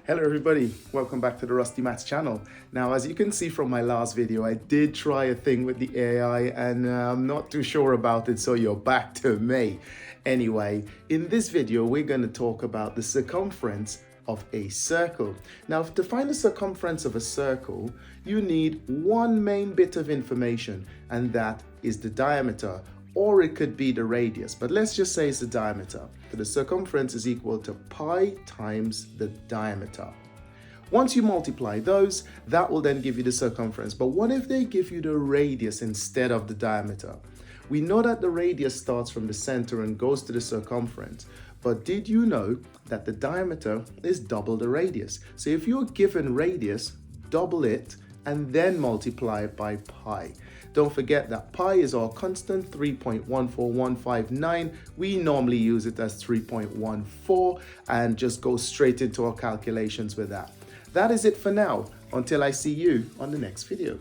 Hello everybody, welcome back to the RostyMaths channel. Now as you can see from my last video, I did try a thing with the AI and I'm not too sure about it, so you're back to me. Anyway, in this video we're going to talk about the circumference of a circle. Now to find the circumference of a circle, you need one main bit of information, and that is the diameter, or it could be the radius, but let's just say it's the diameter. So the circumference is equal to pi times the diameter. Once you multiply those, that will then give you the circumference. But what if they give you the radius instead of the diameter? We know that the radius starts from the center and goes to the circumference, but did you know that the diameter is double the radius? So if you're given radius, double it and then multiply it by pi. Don't forget that pi is our constant, 3.14159. We normally use it as 3.14 and just go straight into our calculations with that. That is it for now, until I see you on the next video.